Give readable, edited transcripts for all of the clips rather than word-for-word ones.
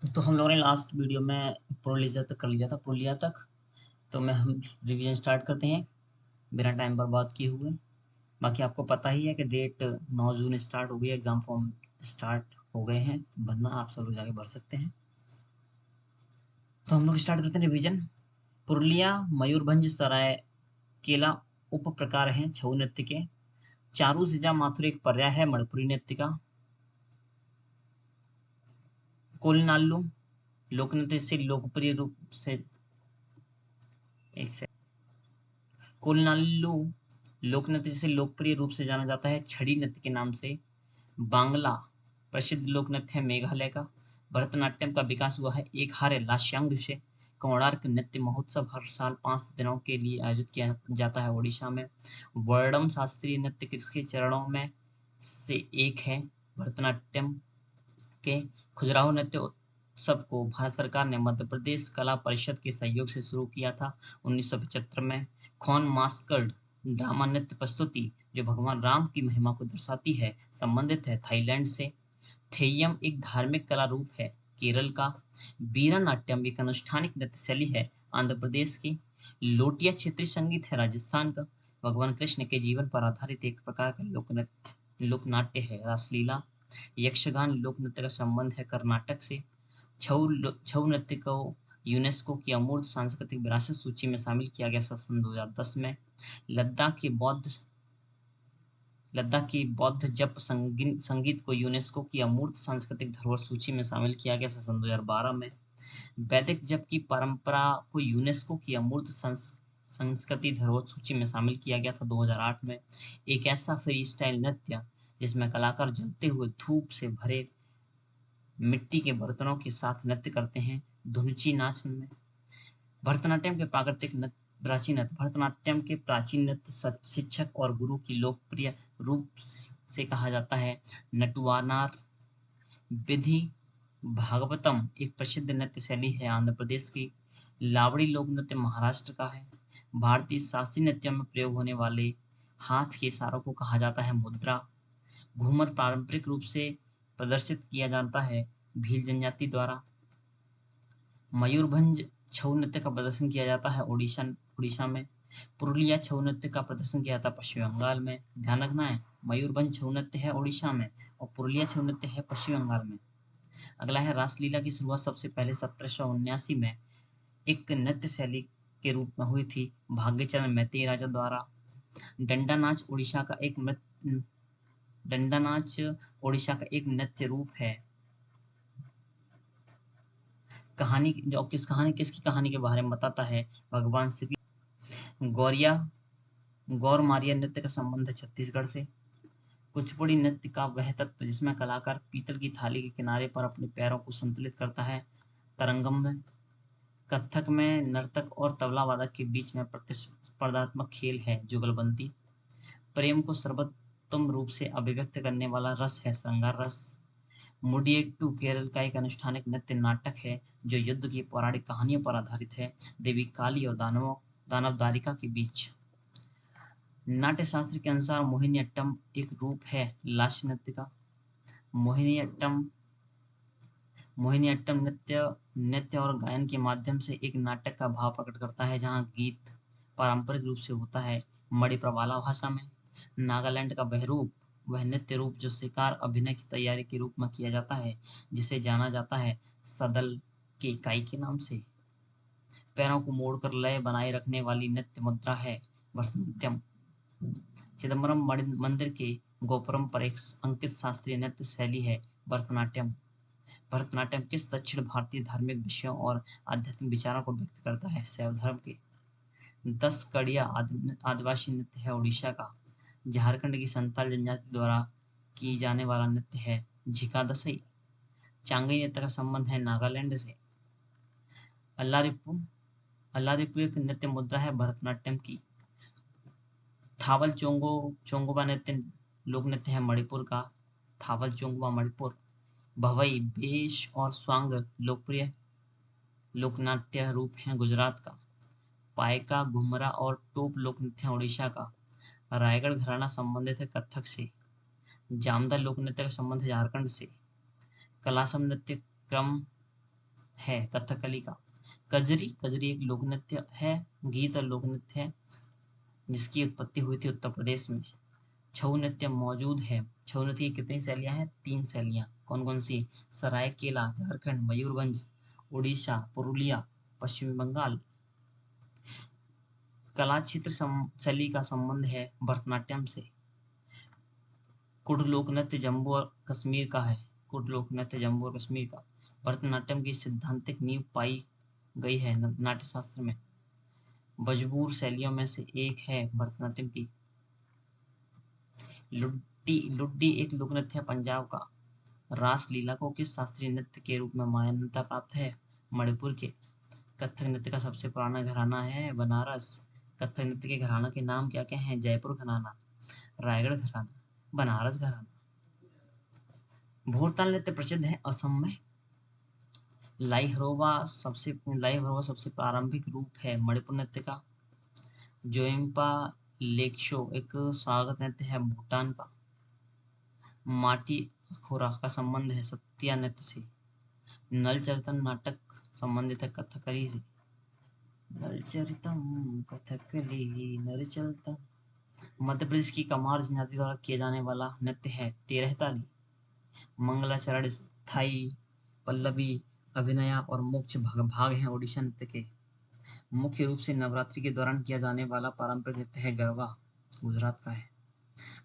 तो हम लोगों ने लास्ट वीडियो में पुरुलिया तक कर लिया था, पुरुलिया तक। तो मैं हम रिवीजन स्टार्ट करते हैं बिना टाइम बर्बाद किए हुए। बाकी आपको पता ही है कि डेट 9 जून स्टार्ट हो गई, एग्ज़ाम फॉर्म स्टार्ट हो गए हैं भरना, आप सब लोग जाके भर सकते हैं। तो हम लोग स्टार्ट करते हैं रिवीजन। पुरुलिया, मयूरभंज, सरायकेला उप प्रकार हैं छऊ नृत्य के। चारू सिजा माथुर एक पर्याय है मणिपुरी नृत्य का। कोलनाल्लू लोक नृत्य से लोकप्रिय रूप से एक से कोलनाल्लू लोक नृत्य से लोकप्रिय रूप से जाना जाता है छड़ी नृत्य के नाम से। बांग्ला प्रसिद्ध लोक नृत्य है मेघालय का। भरतनाट्यम का विकास हुआ है एक हारे लास्यांग से। कोणार्क नृत्य महोत्सव हर साल 5 दिनों के लिए आयोजित किया जाता है ओडिशा में। वर्णम शास्त्रीय नृत्य किसके चरणों में से एक है भरतनाट्यम के। खजुराहो नृत्य उत्सव को भारत सरकार ने मध्य प्रदेश कला परिषद के सहयोग से शुरू किया था 1975 में। खोन मास्कर्ड ड्रामा नृत्य प्रस्तुति जो भगवान राम की महिमा को दर्शाती है, संबंधित है थाईलैंड से। थेय्यम एक धार्मिक कला रूप है केरल का। वीरनाट्यम एक अनुष्ठानिक नृत्य शैली है आंध्र प्रदेश की। लोटिया क्षेत्रीय संगीत है राजस्थान का। भगवान कृष्ण के जीवन पर आधारित एक प्रकार का लोकनाट्य है रासलीला। यक्षगान लोक नृत्य का संबंध है कर्नाटक से। छऊ नृत्य को यूनेस्को की अमूर्त सांस्कृतिक विरासत सूची में शामिल किया गया था सन 2010 में। लद्दाख की बौद्ध जप संगीत को यूनेस्को की अमूर्त सांस्कृतिक धरोहर सूची में शामिल किया गया था सन 2012 में। वैदिक जप की परंपरा को यूनेस्को की अमूर्त संस्कृति धरोहर सूची में शामिल किया गया था 2008 में। एक ऐसा फ्री स्टाइल नृत्य जिसमें कलाकार जलते हुए धूप से भरे मिट्टी के बर्तनों के साथ नृत्य करते हैं, धुनुची नाच में। भरतनाट्यम के भरतनाट्यम के प्राचीन नृत्य शिक्षक और गुरु की लोकप्रिय रूप से कहा जाता है नटवानार। विधि भागवतम एक प्रसिद्ध नृत्य शैली है आंध्र प्रदेश की। लावड़ी लोक नृत्य महाराष्ट्र का है। भारतीय शास्त्रीय नृत्यों में प्रयोग होने वाले हाथ के इशारों को कहा जाता है मुद्रा। घूमर पारंपरिक रूप से प्रदर्शित किया जाता है भील जनजाति द्वारा। मयूरभंज छऊ नृत्य का प्रदर्शन किया जाता है उड़ीसा में। पुरुलिया छऊ नृत्य का प्रदर्शन किया जाता है पश्चिम बंगाल में। ध्यान रखना है, मयूरभंज छऊ नृत्य है उड़ीसा में और पुरुलिया छऊ नृत्य है पश्चिम बंगाल में। अगला है रासलीला की शुरुआत सबसे पहले 1779 में एक नृत्य शैली के रूप में हुई थी भाग्यचरण मैतेई राजा द्वारा। डंडा नाच उड़ीसा का एक नृत्य रूप है। कहानी जो किसकी कहानी के बारे में बताता है, भगवान श्री गौरिया गौर मारिया नृत्य का संबंध है छत्तीसगढ़ से। कुचिपुड़ी नृत्य का वह तत्व जिसमें कलाकार पीतल की थाली के किनारे पर अपने पैरों को संतुलित करता है तरंगम में। कथक में नर्तक और तबला वादक के बीच में प्रतिस्पर्धात्मक खेल है जुगलबंदी। प्रेम को सर्वोत्तम रूप से अभिव्यक्त करने वाला रस है श्रृंगार रस। मुडियेट्टू केरल का एक अनुष्ठानिक नृत्य नाटक है जो युद्ध की पौराणिक कहानियों पर आधारित है, देवी काली और दानव दारिका के बीच। नाट्यशास्त्र के अनुसार मोहिनीअट्टम एक रूप है लास्य नृत्य का। मोहिनीअट्टम मोहिनीअट्टम नृत्य और गायन के माध्यम से एक नाटक का भाव प्रकट करता है जहाँ गीत पारंपरिक रूप से होता है मणिप्रवाला भाषा में। नागालैंड का वह नृत्य रूप जो शिकार अभिनय की तैयारी के रूप में किया जाता है, जिसे जाना जाता है सदल के इकाई के नाम से। पैरों को मोड़कर लय बनाए रखने वाली नृत्य मुद्रा है भरतनाट्यम। चिदम्बरम मंदिर के गोपुरम पर एक अंकित शास्त्रीय नृत्य शैली है भरतनाट्यम। भरतनाट्यम किस दक्षिण भारतीय धार्मिक विषयों और आध्यात्मिक विचारों को व्यक्त करता है, शैव धर्म के। 10 कड़िया आदिवासी नृत्य है उड़ीसा का। झारखंड की संताल जनजाति द्वारा की जाने वाला नृत्य है झिका-दसई। चांगई नृत्य का संबंध है नागालैंड से। अल्लारिप्पू एक नृत्य मुद्रा है भरतनाट्यम की। थावल चोंगोबा नृत्य लोक नृत्य है मणिपुर का। थावल चोंगोबा मणिपुर। भवई बेश और स्वांग लोकप्रिय लोकनाट्य रूप हैं गुजरात का। पायका घुमरा और टोप लोक नृत्य है उड़ीसा का। रायगढ़ घराना संबंधित है कथक से। जामदा लोक नृत्य का संबंध है झारखंड से। कलासम नृत्य क्रम है कथकली का। कजरी, कजरी एक लोक नृत्य है, गीत और लोक नृत्य है, जिसकी उत्पत्ति हुई थी उत्तर प्रदेश में। छऊ नृत्य मौजूद है। छऊ नृत्य की कितनी शैलियाँ हैं? 3 शैलियाँ। कौन-कौन सी? सरायकेला, झारखंड, मयूरभंज, उड़ीसा, पुरुलिया, पश्चिम बंगाल। कला चित्र शैली का संबंध है भरतनाट्यम से। कुड लोक नृत्य जम्मू और कश्मीर का है। कुड लोक नृत्य जम्मू और कश्मीर का। भरतनाट्यम की सैद्धांतिक नींव पाई गई है नाट्य शास्त्र में। बजबूर शैलियों में से एक है भरतनाट्यम की। लुड्डी, लुड्डी एक लोक नृत्य है पंजाब का। रास लीला को किस शास्त्रीय नृत्य के रूप में मान्यता प्राप्त है? मणिपुर के। कथक नृत्य का सबसे पुराना घराना है बनारस। कथक नृत्य के घराना के नाम क्या क्या हैं? जयपुर घराना, रायगढ़ घराना, बनारस घराना। भोरताल नृत्य प्रसिद्ध है असम में। लाइहरोवा सबसे प्रारंभिक रूप है मणिपुर नृत्य का। जोइम्पा लेक्शो एक स्वागत नृत्य है भूटान का। माटी खोरा का संबंध है सत्या नृत्य से। नलचरितम नाटक संबंधित है कथकली से। नलचरितम कथकली नरचरितम। मध्य प्रदेश की कमार जनजाति द्वारा किए जाने वाला नृत्य है तेरह ताली। मंगलाचरण, स्थाई, पल्लवी, अभिनया और मोक्ष भाग हैं ओडिशा नृत्य के। मुख्य रूप से नवरात्रि के दौरान किया जाने वाला पारंपरिक नृत्य है गरबा, गुजरात का है।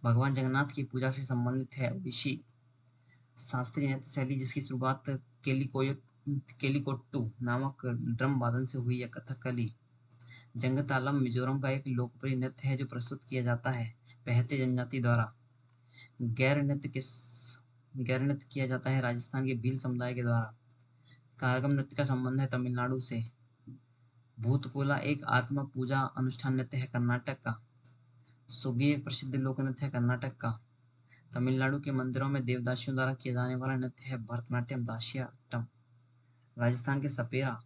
भगवान जगन्नाथ की पूजा से संबंधित है ओडिशी शास्त्रीय नृत्य शैली, जिसकी शुरुआत केलिकोट्टू नामक ड्रम वादन से हुई है कथकली। जंगतालम मिजोरम का एक लोकप्रिय नृत्य है जो प्रस्तुत किया जाता है पहते जनजाति द्वारा। गैर नृत्य किया जाता है राजस्थान के भील समुदाय के द्वारा। कारगम नृत्य का संबंध है तमिलनाडु से। भूतकोला एक आत्मा पूजा अनुष्ठान नृत्य है कर्नाटक का। सुगी एक प्रसिद्ध लोक नृत्य है कर्नाटक का। तमिलनाडु के मंदिरों में देवदासियों द्वारा किया जाने वाला नृत्य है भरतनाट्यम दास्याटम। राजस्थान के सपेरा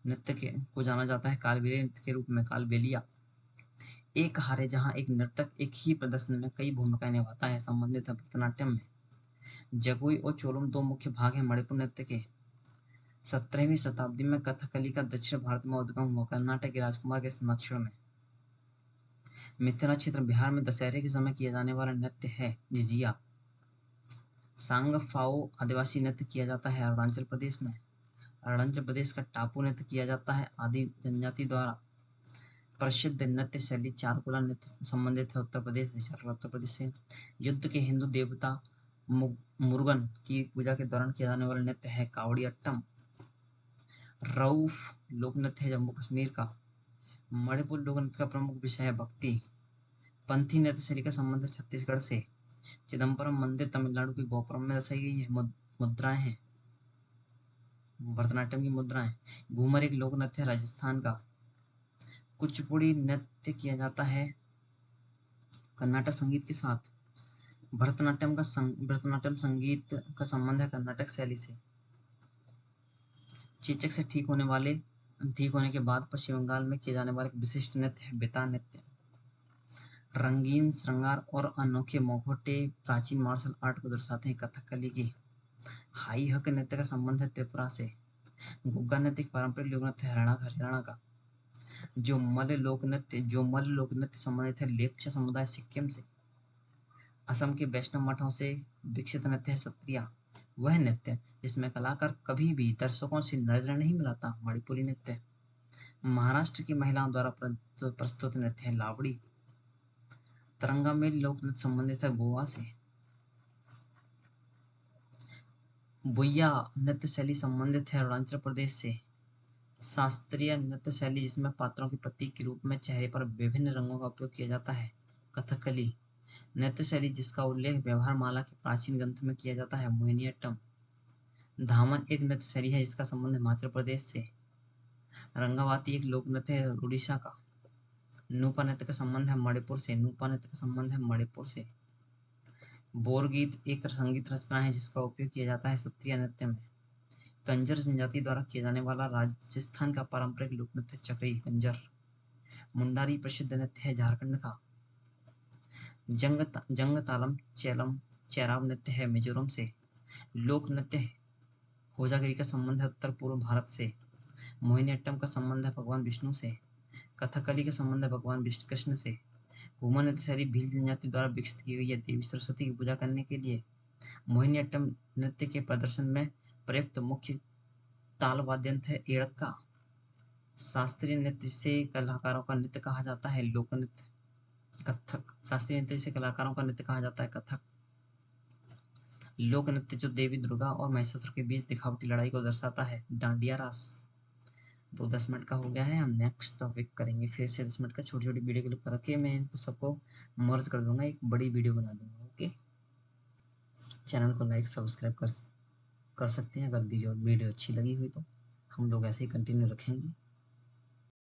नृत्य को जाना जाता है कालबेलिया नृत्य के रूप में, कालबेलिया। एक हारे जहाँ एक नर्तक एक ही प्रदर्शन में कई भूमिकाएं निभाता है संबंधित है भरतनाट्यम में। जगुई और चोलम दो मुख्य भाग हैं मणिपुर नृत्य के। 17वीं शताब्दी में कथकली का दक्षिण भारत में उद्गम हुआ कर्नाटक के राजकुमार के संरक्षण में। मिथिला क्षेत्र बिहार में दशहरे के समय किया जाने वाला नृत्य है झिझिया। सांग फाओ आदिवासी नृत्य किया जाता है अरुणाचल प्रदेश में। अरुणाचल प्रदेश का टापू नृत्य किया जाता है आदि जनजाति द्वारा। प्रसिद्ध नृत्य शैली चारकुला नृत्य संबंधित है उत्तर प्रदेश से। युद्ध के हिंदू देवता मुरुगन की पूजा के दौरान किया जाने वाला नृत्य है कावड़ियट्टम। रऊफ लोक नृत्य है जम्मू कश्मीर का। मणिपुर लोक नृत्य का प्रमुख विषय है भक्ति। पंथी नृत्य शैली का संबंध है छत्तीसगढ़ से। चिदम्बरम मंदिर तमिलनाडु के गोपुरम में दर्शाई गई है मुद्राएं हैं भरतनाट्यम की मुद्राएं। घूमर एक लोक नृत्य है राजस्थान का। कुचिपुड़ी नृत्य किया जाता है कर्नाटक संगीत के साथ। भरतनाट्यम संगीत का संबंध है कर्नाटक शैली से। चेचक से ठीक होने के बाद पश्चिम बंगाल में किए जाने वाले एक विशिष्ट नृत्य है बेताल नृत्य। रंगीन श्रृंगार और अनोखे मुखौटे प्राचीन मार्शल आर्ट को दर्शाते हैं कथकली की। हाई हक नृत्य का संबंध है त्रिपुरा से। गुग्गा नृत्य पारंपरिक लोक नृत्य हरियाणा का। जो मल्ल लोक नृत्य संबंधित है लेप्चा समुदाय सिक्किम से। असम के वैष्णव मठों से विकसित नृत्य है सत्रिया। वह नृत्य जिसमें कलाकार कभी भी दर्शकों से नजर नहीं मिलाता मणिपुरी नृत्य। महाराष्ट्र की महिलाओं द्वारा प्रस्तुत नृत्य है लावड़ी। तरंगा में लोक नृत्य संबंधित है गोवा से। बुइया नृत्य शैली संबंधित है अरुणाचल प्रदेश से। शास्त्रीय नृत्य शैली जिसमें पात्रों के प्रतीक के रूप में चेहरे पर विभिन्न रंगों का उपयोग किया जाता है कथकली। नृत्य शैली जिसका उल्लेख व्यवहार माला के प्राचीन ग्रंथ में किया जाता है मोहिनीअट्टम। धामन एक नृत्य शैली है जिसका संबंध हिमाचल प्रदेश से। रंगावाती एक लोक नृत्य है उड़ीसा का। नूपा नृत्य का संबंध है मणिपुर से। बोरगीत एक संगीत रचना है जिसका उपयोग किया जाता है सत्रिया नृत्य में। कंजर जनजाति द्वारा किया जाने वाला राजस्थान का पारंपरिक लोक नृत्य चकई कंजर। मुंडारी प्रसिद्ध नृत्य है झारखंड का। जंग तालम चेराव नृत्य है मिजोरम से। लोक नृत्य कोजागिरी का संबंध है उत्तर पूर्व भारत से। मोहिनीअट्टम का संबंध है भगवान विष्णु से। कथकली का संबंध है भगवान विष्णु कृष्ण से। घूमर नृत्य शैली भील जनजाति द्वारा विकसित की गई है देवी सरस्वती की पूजा करने के लिए। मोहिनीअट्टम नृत्य के प्रदर्शन में प्रयुक्त मुख्य ताल वाद्य यंत्र है एड़का। शास्त्रीय नृत्य से कलाकारों का नृत्य कहा जाता है लोक नृत्य। कथक शास्त्रीय नृत्य से कलाकारों का नृत्य कहा जाता है कथक। लोक नृत्य जो देवी दुर्गा और महिषासुर के बीच दिखावटी लड़ाई को दर्शाता है डांडिया रास। तो 10 मिनट का हो गया है, हम नेक्स्ट टॉपिक करेंगे फिर से 10 मिनट का। छोटी छोटी वीडियो क्लिप करके मैं इनको सबको मर्ज कर दूंगा, एक बड़ी वीडियो बना दूंगा। ओके, चैनल को लाइक सब्सक्राइब कर सकते हैं। अगर वीडियो अच्छी लगी हुई तो हम लोग ऐसे ही कंटिन्यू रखेंगे।